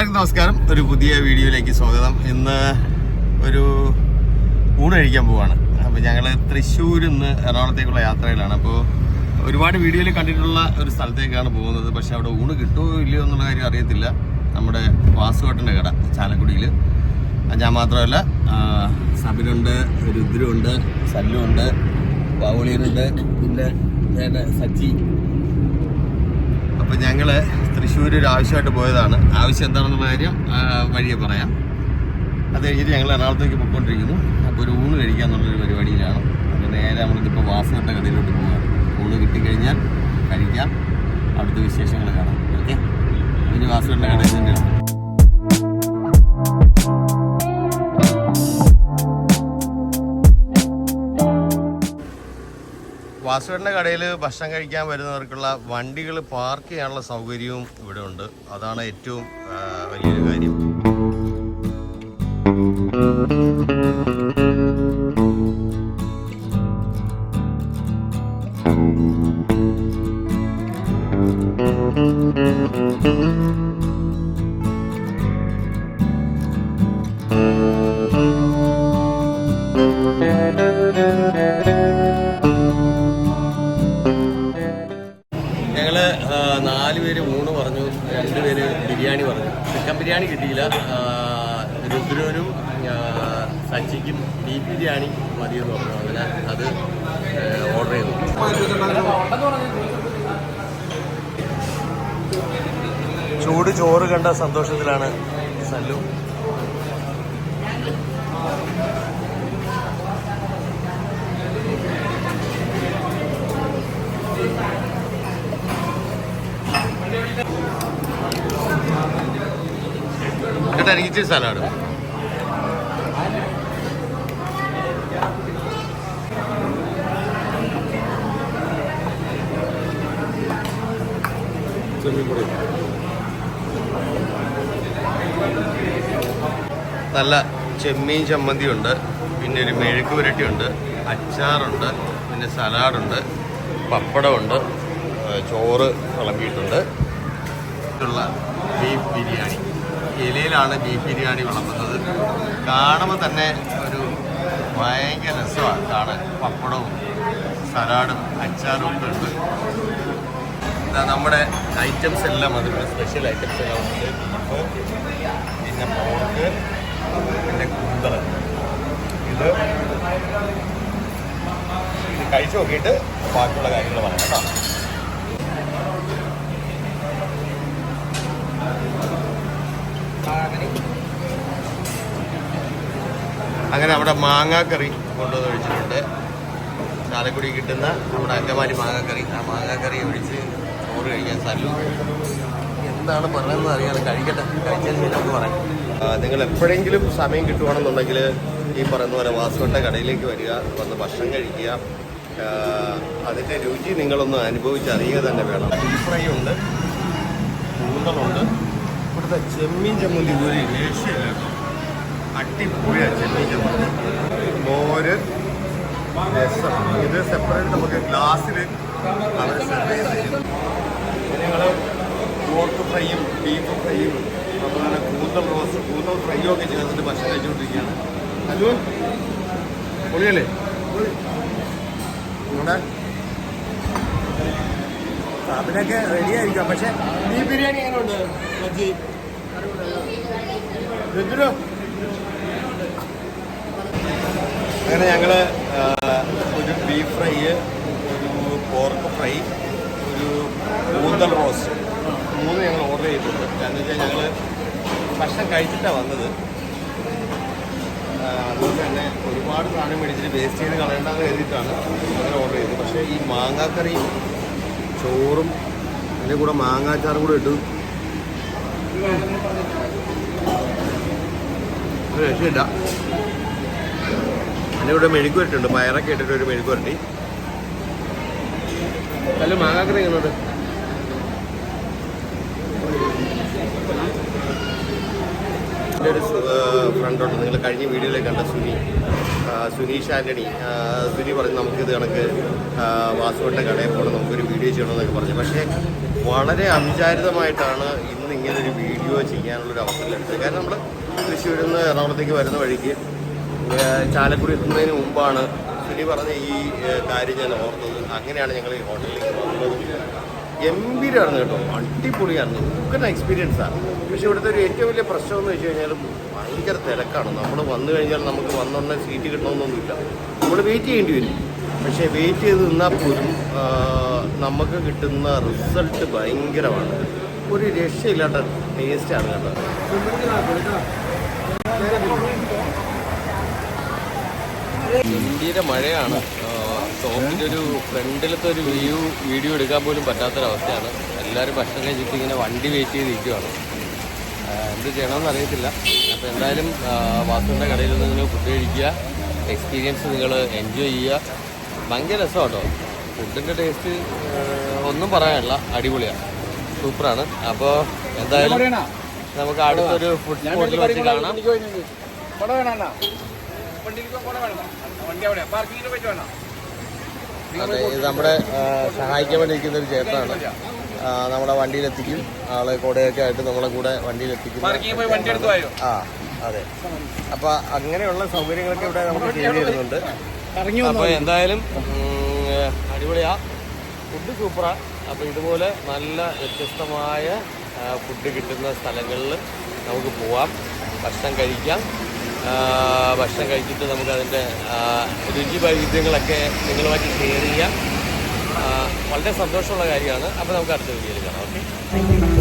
എല്ലാവർക്കും നമസ്കാരം. ഒരു പുതിയ വീഡിയോയിലേക്ക് സ്വാഗതം. ഇന്ന് ഒരു ഊണ് കഴിക്കാൻ പോവാണ്. അപ്പോൾ ഞങ്ങൾ തൃശ്ശൂരിൽ നിന്ന് എറണാകുളത്തേക്കുള്ള യാത്രയിലാണ്. അപ്പോൾ ഒരുപാട് വീഡിയോയിൽ കണ്ടിട്ടുള്ള ഒരു സ്ഥലത്തേക്കാണ് പോകുന്നത്. പക്ഷെ അവിടെ ഊണ് കിട്ടുമോ ഇല്ലയോ എന്നുള്ള കാര്യം അറിയത്തില്ല. നമ്മുടെ വാസുവേട്ടൻ്റെ കട ചാലക്കുടിയിൽ. ഞാൻ മാത്രമല്ല, സബിനുണ്ട്, രുദ്രുണ്ട്, സല്ലുണ്ട്, പൗളിയനുണ്ട്, പിന്നെ സച്ചി. അപ്പോൾ ഞങ്ങൾ തൃശ്ശൂർ ഒരു ആവശ്യമായിട്ട് പോയതാണ്. ആവശ്യം എന്താണെന്നുള്ള കാര്യം വഴിയെ പറയാം. അത് കഴിഞ്ഞിട്ട് ഞങ്ങൾ എറണാകുളത്തേക്ക് പോയിക്കൊണ്ടിരിക്കുന്നു. അപ്പോൾ ഒരു ഊണ് കഴിക്കാന്നുള്ളൊരു പരിപാടിയിലാണ്. അപ്പോൾ നേരെ നമ്മളിതിപ്പോൾ വാസുവേട്ടൻ്റെ കടയിലോട്ട് പോകാം. ഊണ് കിട്ടിക്കഴിഞ്ഞാൽ കഴിക്കാം, അവിടുത്തെ വിശേഷങ്ങൾ കാണാം. ഓക്കെ, ഇനി വാസുവേട്ടൻ്റെ കടയിൽ തന്നെ. വാസുവേട്ടൻ്റെ കടയിൽ ഭക്ഷണം കഴിക്കാൻ വരുന്നവർക്കുള്ള വണ്ടികൾ പാർക്ക് ചെയ്യാനുള്ള സൗകര്യവും ഇവിടെ ഉണ്ട്. അതാണ് ഏറ്റവും വലിയൊരു കാര്യം. ഞങ്ങള് 4 പേര് ഊണ് പറഞ്ഞു, 2 പേര് ബിരിയാണി പറഞ്ഞു. ചിക്കൻ ബിരിയാണി കിട്ടിയില്ല. രുദ്രനും സച്ചിക്കും ബീഫ് ബിരിയാണി മതിയെന്ന് പറഞ്ഞു. അങ്ങനെ അത് ഓർഡർ ചെയ്തു. ചൂട് ചോറ് കണ്ട സന്തോഷത്തിലാണ് സല്ലു. ഇച്ചിരി സലാഡ്. നല്ല ചെമ്മീൻ ചമ്മന്തിയുണ്ട്, പിന്നെ ഒരു മെഴുക്ക് പുരട്ടിയുണ്ട്, അച്ചാറുണ്ട്, പിന്നെ സലാഡുണ്ട്, പപ്പടമുണ്ട്, ചോറ് വിളമ്പിയിട്ടുണ്ട്. ബീഫ് ബിരിയാണി ഇലയിലാണ് ബീഫ് ബിരിയാണി വിളമ്പുന്നത്. കാണുമ്പോൾ തന്നെ ഒരു ഭയങ്കര രസമാണ് കാണാൻ. പപ്പടവും സലാഡും അച്ചാറും ഒക്കെ ഉണ്ട്. നമ്മുടെ ഐറ്റംസ് എല്ലാം അതിൻ്റെ സ്പെഷ്യൽ ഐറ്റംസ് എല്ലാം ഉണ്ട്. ബീഫ്, പിന്നെ പോർക്ക്, പിന്നെ കൂന്തൾ. ഇത് കഴിച്ചു നോക്കിയിട്ട് ബാക്കിയുള്ള കാര്യങ്ങൾ പറയാം കേട്ടോ. അങ്ങനെ അവിടെ മാങ്ങാക്കറി കൊണ്ടുവന്ന് ഒഴിച്ചിട്ടുണ്ട്. ചാലക്കുടി കിട്ടുന്ന നമ്മുടെ അങ്കമാലി മാങ്ങാക്കറി. ആ മാങ്ങാക്കറി ഒഴിച്ച് ചോറ് കഴിക്കാൻ സല്ലു. എന്താണ് പറയുന്നത് അറിയാതെ കഴിക്കട്ടെ, കഴിച്ചതിന് നമുക്ക് പറയാം. നിങ്ങൾ എപ്പോഴെങ്കിലും സമയം കിട്ടുവാണെന്നുണ്ടെങ്കിൽ ഈ പറയുന്ന പോലെ വാസുവേട്ടൻ്റെ കടയിലേക്ക് വരിക, വന്ന് ഭക്ഷണം കഴിക്കുക. അതിൻ്റെ രുചി നിങ്ങളൊന്ന് അനുഭവിച്ചറിയുക തന്നെ വേണം. ബീഫ് ഫ്രൈ ഉണ്ട്, കൂന്തളുണ്ട്, ഇവിടുത്തെ ചെമ്മീൻ ചമ്മന്തി ഒരു രക്ഷയില്ല, അടിപൊളിയാണ് ചെമ്മീൻ ചമ്മന്തി. മോര്, രസം. ഇത് സെപ്പറേറ്റ് നമുക്ക് ഗ്ലാസ്സിൽ അവർ സെർവ് ചെയ്ത്. ഞങ്ങൾ പോർക്ക് ഫ്രൈയും ബീഫ് ഫ്രൈയും അതുപോലെ കൂന്തൽ റോസ്റ്റ്, കൂന്തൽ ഫ്രൈയും ഒക്കെ ചേർത്തിട്ട് ഭക്ഷണം കഴിച്ചുകൊണ്ടിരിക്കുകയാണ്. ഹലോ, പൊളിയല്ലേ? നമ്മുടെ അതിനൊക്കെ റെഡി ആയിരിക്കാം. പക്ഷെ ബീഫ് ബിരിയാണി എങ്ങനെയുണ്ട് മജി? അങ്ങനെ ഞങ്ങൾ ഒരു ബീഫ് ഫ്രൈ, ഒരു പോർക്ക് ഫ്രൈ, ഒരു കൂന്തൽ റോസ്റ്റ് 3 ഞങ്ങൾ ഓർഡർ ചെയ്തിട്ടുണ്ട്. എന്ന് വെച്ചാൽ ഞങ്ങൾ ഭക്ഷണം കഴിച്ചിട്ടാണ് വന്നത്. അതുകൊണ്ട് തന്നെ ഒരുപാട് സാധനം മേടിച്ചിട്ട് വേസ്റ്റ് ചെയ്ത് കളയേണ്ടെന്ന് കരുതിയിട്ടാണ് അങ്ങനെ ഓർഡർ ചെയ്തത്. പക്ഷേ ഈ മാങ്ങാക്കറിയും ചോറും അതിൻ്റെ കൂടെ മാങ്ങാച്ചാറും കൂടെ ഇട്ടു ഒരു രക്ഷയില്ല. അതിൻ്റെ കൂടെ മെഴുക്ക് വരട്ടുണ്ട്, പയറൊക്കെ ഇട്ടിട്ട് ഒരു മെഴുക്ക് വരട്ടി. നല്ല മാങ്ങാക്കറി എങ്ങനെയുണ്ട്? എൻ്റെ ഒരു ഫ്രണ്ടുണ്ട്, നിങ്ങൾ കഴിഞ്ഞ വീഡിയോയിൽ കണ്ട സുനീഷ് ആൻ്റണി. സുനി പറഞ്ഞു നമുക്കിത് കണക്ക് വാസുവേട്ടൻ്റെ കടയിൽ പോകണം, നമുക്കൊരു വീഡിയോ ചെയ്യണമെന്നൊക്കെ പറഞ്ഞു. പക്ഷേ വളരെ അവിചാരിതമായിട്ടാണ് ഇന്ന് ഇങ്ങനൊരു വീഡിയോ വീഡിയോ ചെയ്യാനുള്ളൊരു അവസരം എടുത്തത്. കാരണം നമ്മൾ തൃശ്ശൂരിൽ നിന്ന് എറണാകുളത്തേക്ക് വരുന്ന വഴിക്ക് ചാലക്കുടി എത്തുന്നതിന് മുമ്പാണ് സുനി പറഞ്ഞ ഈ കാര്യം ഞാൻ ഓർത്തത്. അങ്ങനെയാണ് ഞങ്ങൾ ഈ ഹോട്ടലിലേക്ക് വന്നത്. ഗംഭീരമായിരുന്നു കേട്ടോ, അടിപൊളിയായിരുന്നു, ഉക്കൻ എക്സ്പീരിയൻസാണ്. പക്ഷേ ഇവിടുത്തെ ഒരു ഏറ്റവും വലിയ പ്രശ്നം എന്ന് വെച്ച് കഴിഞ്ഞാൽ ഭയങ്കര തിരക്കാണ്. നമ്മൾ വന്നു കഴിഞ്ഞാൽ നമുക്ക് വന്നുടനെ സീറ്റ് കിട്ടണമെന്നൊന്നുമില്ല, നമ്മൾ വെയിറ്റ് ചെയ്യേണ്ടി വരും. പക്ഷേ വെയിറ്റ് ചെയ്ത് നിന്നാൽ പോലും നമുക്ക് കിട്ടുന്ന റിസൾട്ട് ഭയങ്കരമാണ്. ഒരു രക്ഷയില്ലാത്ത ടേസ്റ്റാണ് കേട്ടോ. ഗംഭീര മഴയാണ്. ഷോപ്പിൻ്റെ ഒരു ഫ്രണ്ടിലത്തെ ഒരു വീഡിയോ എടുക്കാൻ പോലും പറ്റാത്തൊരവസ്ഥയാണ്. എല്ലാവരും ഭക്ഷണം കഴിച്ചിട്ട് ഇങ്ങനെ വണ്ടി വെയിറ്റ് ചെയ്ത് ഇരിക്കുവാണ്. എന്ത് ചെയ്യണമെന്ന് അറിയത്തില്ല. അപ്പോൾ എന്തായാലും വാസുവിൻ്റെ കടയിൽ നിന്ന് നിങ്ങൾ ഫുഡ് കഴിക്കുക, എക്സ്പീരിയൻസ് നിങ്ങൾ എൻജോയ് ചെയ്യുക. ഭയങ്കര രസമാണ് കേട്ടോ. ഫുഡിൻ്റെ ടേസ്റ്റ് ഒന്നും പറയാനില്ല, അടിപൊളിയാണ്, സൂപ്പറാണ്. അപ്പോൾ എന്തായാലും നമുക്ക് അടുത്തൊരു ഫുഡ് സ്പോട്ടിൽ വെച്ച് കാണാം. അതെ, ഇത് നമ്മുടെ സഹായിക്കാൻ വേണ്ടി ഇരിക്കുന്ന ഒരു ചേട്ടനാണ്. നമ്മളെ വണ്ടിയിലെത്തിക്കും, ആളെ കൂടെയൊക്കെ ആയിട്ട് നമ്മളെ കൂടെ വണ്ടിയിലെത്തിക്കും. ആ അതെ, അപ്പോൾ അങ്ങനെയുള്ള സൗകര്യങ്ങളൊക്കെ ഇവിടെ നമുക്ക് ചെയ്തു തരുന്നുണ്ട്. അപ്പോൾ എന്തായാലും അടിപൊളിയാ, ഫുഡ് സൂപ്പറാ. അപ്പോൾ ഇതുപോലെ നല്ല വ്യത്യസ്തമായ ഫുഡ് കിട്ടുന്ന സ്ഥലങ്ങളിൽ നമുക്ക് പോവാം, ഭക്ഷണം കഴിക്കാം. ഭക്ഷണം കഴിച്ചിട്ട് നമുക്കതിൻ്റെ രുചി വൈവിധ്യങ്ങളൊക്കെ നിങ്ങളുമായിട്ട് ഷെയർ ചെയ്യാം. വളരെ സന്തോഷമുള്ള കാര്യമാണ്. അപ്പോൾ നമുക്ക് അടുത്ത വീഡിയോയിൽ കാണാം. ഓക്കെ.